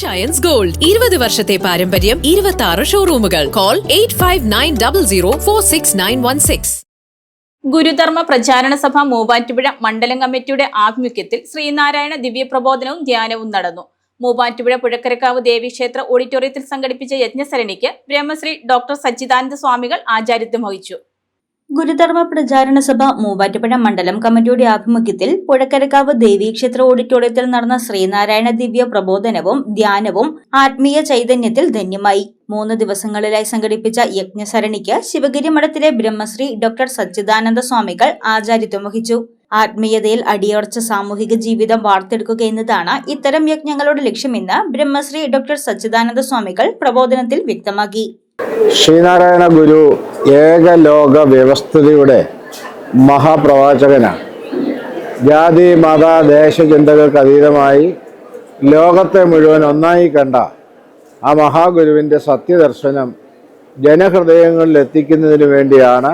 Giants Gold 20 വർഷത്തെ പാരമ്പര്യം 26 ഷോറൂമുകൾ call 8590046916. Gurudharma പ്രചാരണ സഭ മൂവാറ്റുപുഴ മണ്ഡലം കമ്മിറ്റിയുടെ ആഭിമുഖ്യത്തിൽ ശ്രീനാരായണ ദിവ്യപ്രബോധനവും ധ്യാനവും നടന്നു. മൂവാറ്റുപുഴ പുഴക്കരക്കാവ് ദേവീക്ഷേത്ര ഓഡിറ്റോറിയത്തിൽ സംഘടിപ്പിച്ച യജ്ഞസരണിക്ക് ബ്രഹ്മശ്രീ ഡോക്ടർ സച്ചിദാനന്ദ സ്വാമികൾ ആചാര്യത്വം വഹിച്ചു. ഗുരുധർമ്മ പ്രചാരണ സഭ മൂവാറ്റുപുഴ മണ്ഡലം കമ്മിറ്റിയുടെ ആഭിമുഖ്യത്തിൽ പുഴക്കരക്കാവ് ദേവീക്ഷേത്ര ഓഡിറ്റോറിയത്തിൽ നടന്ന ശ്രീനാരായണ ദിവ്യ പ്രബോധനവും ധ്യാനവും ആത്മീയ ചൈതന്യത്തിൽ ധന്യമായി. 3 ദിവസങ്ങളിലായി സംഘടിപ്പിച്ച യജ്ഞസരണിക്ക് ശിവഗിരി മഠത്തിലെ ബ്രഹ്മശ്രീ ഡോക്ടർ സച്ചിദാനന്ദ സ്വാമികൾ ആചാര്യത്വം വഹിച്ചു. ആത്മീയതയിൽ അടിയുറച്ച സാമൂഹിക ജീവിതം വാർത്തെടുക്കുക എന്നതാണ് ഇത്തരം യജ്ഞങ്ങളുടെ ലക്ഷ്യമെന്ന് ബ്രഹ്മശ്രീ ഡോക്ടർ സച്ചിദാനന്ദ സ്വാമികൾ പ്രബോധനത്തിൽ വ്യക്തമാക്കി. ശ്രീനാരായണ ഗുരു ഏകലോക വ്യവസ്ഥിതിയുടെ മഹാപ്രവാചകനാണ്. ജാതി മത ദേശചിന്തകൾക്ക് അതീതമായി ലോകത്തെ മുഴുവൻ ഒന്നായി കണ്ട ആ മഹാഗുരുവിൻ്റെ സത്യദർശനം ജനഹൃദയങ്ങളിൽ എത്തിക്കുന്നതിന് വേണ്ടിയാണ്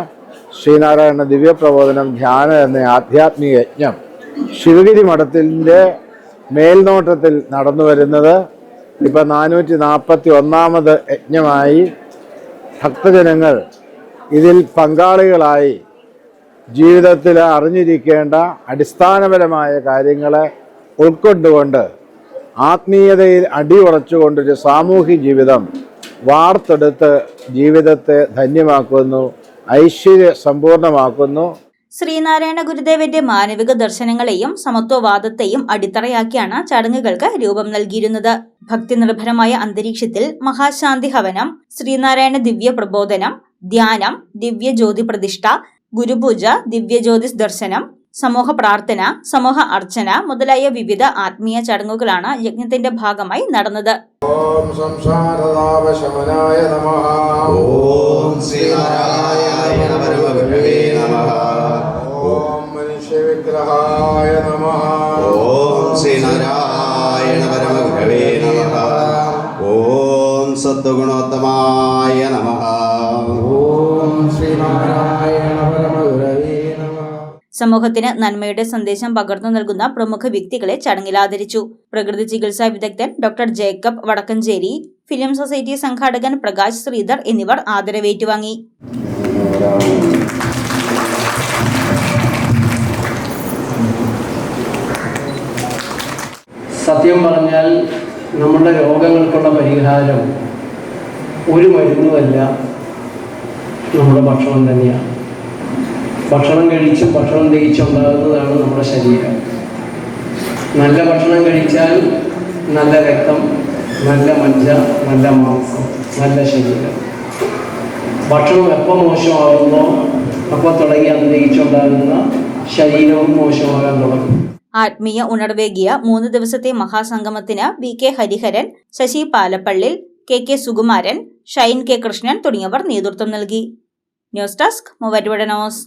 ശ്രീനാരായണ ദിവ്യപ്രബോധനം ധ്യാനം എന്ന ആധ്യാത്മിക യജ്ഞം ശിവഗിരി മഠത്തിൻ്റെ മേൽനോട്ടത്തിൽ നടന്നു വരുന്നത്. ഇപ്പം 441ാമത് യജ്ഞമായി ഭക്തജനങ്ങൾ ഇതിൽ പങ്കാളികളായി ജീവിതത്തിൽ അറിഞ്ഞിരിക്കേണ്ട അടിസ്ഥാനപരമായ കാര്യങ്ങളെ ഉൾക്കൊണ്ടുകൊണ്ട് ആത്മീയതയിൽ അടിയുറച്ചുകൊണ്ടൊരു സാമൂഹ്യ ജീവിതം വാർത്തെടുത്ത് ജീവിതത്തെ ധന്യമാക്കുന്നു, ഐശ്വര്യ സമ്പൂർണമാക്കുന്നു. ശ്രീനാരായണ ഗുരുദേവന്റെ മാനവിക ദർശനങ്ങളെയും സമത്വവാദത്തെയും അടിത്തറയാക്കിയാണ് ചടങ്ങുകൾക്ക് രൂപം നൽകിയിരുന്നത്. ഭക്തി നിർഭരമായ അന്തരീക്ഷത്തിൽ മഹാശാന്തി ഹവനം, ശ്രീനാരായണ ദിവ്യ പ്രബോധനം, ധ്യാനം, ദിവ്യ ജ്യോതി പ്രതിഷ്ഠ, ഗുരുപൂജ, ദിവ്യജ്യോതിസ് ദർശനം, സമൂഹ പ്രാർത്ഥന, സമൂഹ അർച്ചന മുതലായ വിവിധ ആത്മീയ ചടങ്ങുകളാണ് യജ്ഞത്തിന്റെ ഭാഗമായി നടന്നത്. ഓം സംസാരതാപശമനായ നമഃ. ഓം ശ്രീനാരായണ പരമഗുരവേ നമഃ. ഓം മനുഷ്യവിഗ്രഹായ നമഃ. ഓം ശ്രീനാരായണ പരമഗുരവേ നമഃ. ഓം സദ്ഗുണോത്തമായ നമഃ. ഓം ശ്രീനാരായണ പരമഗുരവേ നമഃ. സമൂഹത്തിന് നന്മയുടെ സന്ദേശം പകർന്നു നൽകുന്ന പ്രമുഖ വ്യക്തികളെ ചടങ്ങിൽ ആദരിച്ചു. പ്രകൃതി ചികിത്സാ വിദഗ്ധൻ doctor Jacob Vadakkanchery, film society സംഘാടകൻ പ്രകാശ് ശ്രീധർ എന്നിവർ ആദരവേറ്റുവാങ്ങി. സത്യം പറഞ്ഞാൽ നമ്മുടെ രോഗങ്ങൾക്കുള്ള പരിഹാരം ഒരു മരുന്നുമല്ല, നമ്മുടെ ഭക്ഷണം തന്നെയാണ്. ഭക്ഷണം കഴിച്ചും ഭക്ഷണം ദഹിച്ചുണ്ടാകുന്നതാണ് നമ്മുടെ ശരീരം. നല്ല ഭക്ഷണം കഴിച്ചാൽ നല്ല രക്തം, നല്ല മജ്ജ, നല്ല മാംസം, നല്ല ശരീരം. ഭക്ഷണം എപ്പോൾ മോശമാകുന്നോ അപ്പോൾ തുടങ്ങി അത് ദഹിച്ചുണ്ടാകുന്ന ശരീരവും മോശമാകാൻ തുടങ്ങും. ആത്മീയ ഉണർവേകിയ 3 ദിവസത്തെ മഹാസംഗമത്തിന് VK Hariharan, Sasi പാലപ്പള്ളിൽ, KK Sukumaran, Shine K Krishnan തുടങ്ങിയവർ നേതൃത്വം നൽകി. News desk Muvattupuzha news.